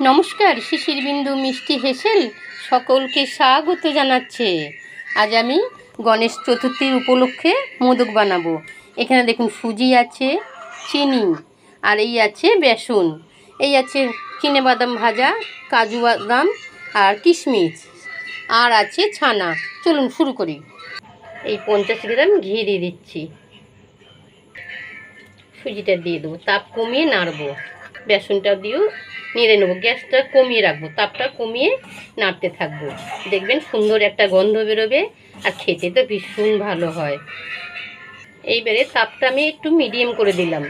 নমস্কার, শিশির বিন্দু মিষ্টি হেসেল সকলকে স্বাগত জানাচ্ছে। আজ আমি গণেশ চতুর্থীর উপলক্ষে মোদক বানাবো। এখানে দেখুন সুজি আছে, চিনি, আর এই আছে বেসন, এই আছে চিনেবাদাম ভাজা, কাজু বাদাম আর কিশমিশ, আর আছে ছানা। চলুন শুরু করি। এই 50 গ্রাম ঘি দিয়ে দিচ্ছি, সুজিটা দিয়ে দেবো, তাপ কমিয়ে নাড়বো, বেসনটা দিয়েও নেড়ে নেবো, গ্যাসটা কমিয়ে রাখবো, তাপটা কমিয়ে নাড়তে থাকবো। দেখবেন সুন্দর একটা গন্ধ বেরোবে আর খেতে তো ভীষণ ভালো হয়। এইবারে তাপটা আমি একটু মিডিয়াম করে দিলাম,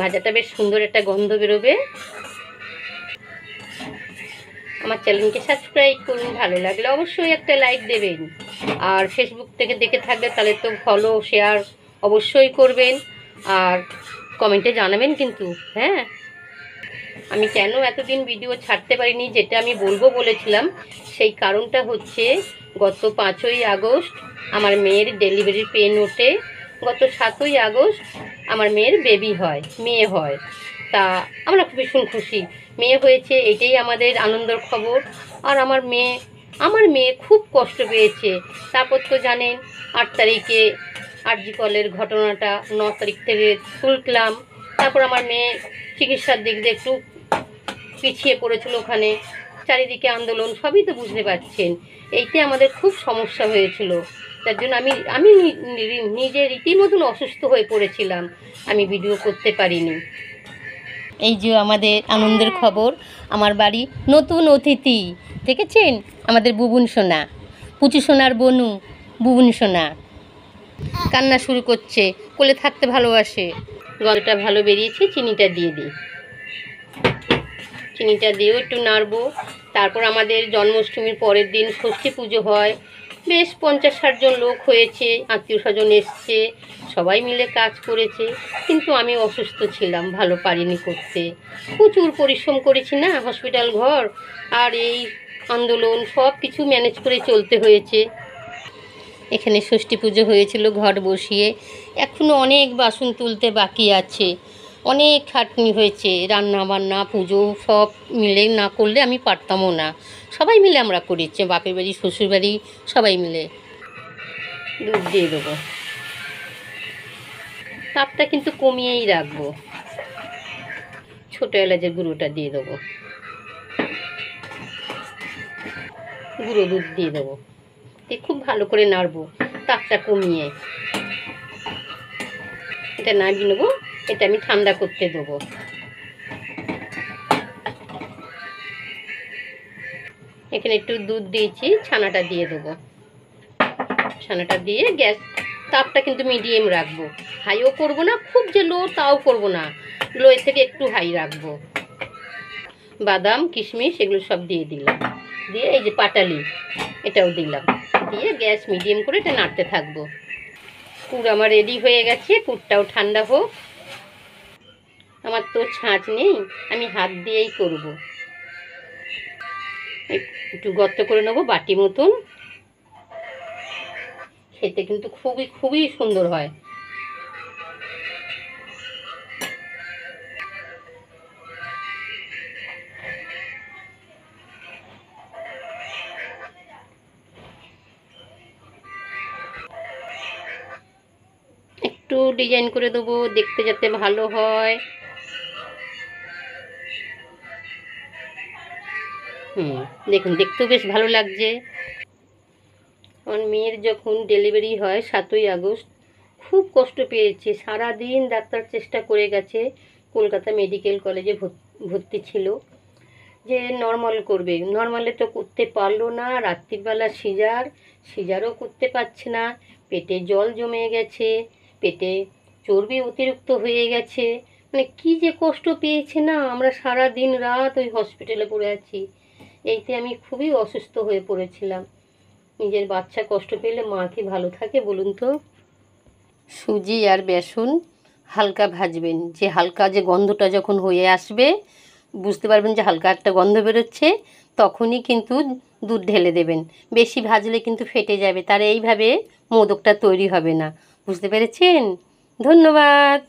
ভাজাটা বেশ সুন্দর একটা গন্ধ বেরোবে। আমার চ্যানেলকে সাবস্ক্রাইব করুন, ভালো লাগলে অবশ্যই একটা লাইক দেবেন, আর ফেসবুক থেকে দেখে থাকলে তাহলে তো ফলো শেয়ার অবশ্যই করবেন, আর কমেন্টে জানাবেন কিন্তু। হ্যাঁ, আমি কেন এতদিন ভিডিও ছাড়তে পারিনি, যেটা আমি বলবো বলেছিলাম, সেই কারণটা হচ্ছে গত 5ই আগস্ট আমার মেয়ের ডেলিভারির পেন ওঠে, গত 7ই আগস্ট আমার মেয়ের বেবি হয়, মেয়ে হয়। তা আমরা ভীষণ খুশি, মেয়ে হয়েছে, এটাই আমাদের আনন্দের খবর। আর আমার মেয়ে খুব কষ্ট পেয়েছে। তারপর তো জানেন 8 তারিখে আরজি কলের ঘটনাটা, 9 তারিখ থেকে তুললাম। তারপর আমার মেয়ে চিকিৎসার দিক দিয়ে একটু পিছিয়ে পড়েছিল, ওখানে চারিদিকে আন্দোলন, সবই তো বুঝতে পারছেন। এইতে আমাদের খুব সমস্যা হয়েছিল, তার জন্য আমি নিজে রীতিমতন অসুস্থ হয়ে পড়েছিলাম, আমি ভিডিও করতে পারিনি। এই যে আমাদের আনন্দের খবর, আমার বাড়ি নতুন অতিথি দেখেছেন, আমাদের বুবুন সোনা, পুচু সোনার বনু বুবুন সোনা কান্না শুরু করছে, কোলে থাকতে ভালোবাসে। গন্ধটা ভালো বেরিয়েছে, চিনিটা দিয়ে দিই, চিনিটা দিয়েও একটু নাড়বো। তারপর আমাদের জন্মাষ্টমীর পরের দিন ষষ্ঠী পুজো হয়, বেশ 50-60 জন লোক হয়েছে, আত্মীয় স্বজন এসছে, সবাই মিলে কাজ করেছে। কিন্তু আমি অসুস্থ ছিলাম, ভালো পারিনি করতে, প্রচুর পরিশ্রম করেছি না, হসপিটাল ঘর আর এই আন্দোলন সব কিছু ম্যানেজ করে চলতে হয়েছে। এখানে ষষ্ঠী পুজো হয়েছিল ঘট বসিয়ে, এখনও অনেক বাসন তুলতে বাকি আছে, অনেক খাটনি হয়েছে, রান্না বান্না পুজো সব মিলে না করলে আমি পারতামও না। সবাই মিলে আমরা করেছি, বাপের বাড়ি শ্বশুর বাড়ি সবাই মিলে। দুধ দিয়ে দেবো, তাপটা কিন্তু কমিয়েই রাখবো। ছোটো এলাচের গুঁড়োটা দিয়ে দেবো, গুঁড়ো দুধ দিয়ে দেবো, দিয়ে খুব ভালো করে নাড়বো, তাপটা কমিয়ে। এটা নামিয়ে নেবো, এটা আমি ঠান্ডা করতে দেবো। এখানে একটু দুধ দিয়েছি, ছানাটা দিয়ে দেবো, ছানাটা দিয়ে গ্যাস তাপটা কিন্তু মিডিয়াম রাখবো, হাইও করবো না, খুব যে লো তাও করবো না, লো এর থেকে একটু হাই রাখবো। বাদাম কিশমিশ এগুলো সব দিয়ে দিলাম, দিয়ে এই যে পাটালি এটাও দিলাম, দিয়ে গ্যাস মিডিয়াম করে এটা নাড়তে থাকবো। পুর আমার রেডি হয়ে গেছে, পুরটাও ঠান্ডা হোক। আমার তো ছাঁচ নেই, আমি হাত দিয়েই করব। একটু গর্ত করে নেবো বাটি মতন, খেতে কিন্তু খুবই খুবই সুন্দর হয়। একটু ডিজাইন করে দেবো, দেখতে যাতে ভালো হয়। দেখুন দেখতেও বেশ ভালো লাগছে। আমার মেয়ের যখন ডেলিভারি হয় 7ই আগস্ট, খুব কষ্ট পেয়েছে, সারাদিন ডাক্তার চেষ্টা করে গেছে, কলকাতা মেডিকেল কলেজে ভর্তি ছিল যে নর্মাল করবে, নর্মালে তো করতে পারলো না, রাত্রিবেলা সিজারও করতে পারছে না, পেটে জল জমে গেছে, পেটে চর্বি অতিরিক্ত হয়ে গেছে, মানে কী যে কষ্ট পেয়েছে না, আমরা সারা দিন রাত ওই হসপিটালে পড়ে আছি। এইতে আমি খুবই অসুস্থ হয়ে পড়েছিলাম। নিজের বাচ্চা কষ্ট পেলে মা কি ভালো থাকে বলুন তো। সুজি আর বেসন হালকা ভাজবেন, যে হালকা যে গন্ধটা যখন হয়ে আসবে, বুঝতে পারবেন যে হালকা একটা গন্ধ বেরোচ্ছে, তখনই কিন্তু দুধ ঢেলে দেবেন। বেশি ভাজলে কিন্তু ফেটে যাবে, তার এইভাবে মোদকটা তৈরি হবে না। বুঝতে পেরেছেন? ধন্যবাদ।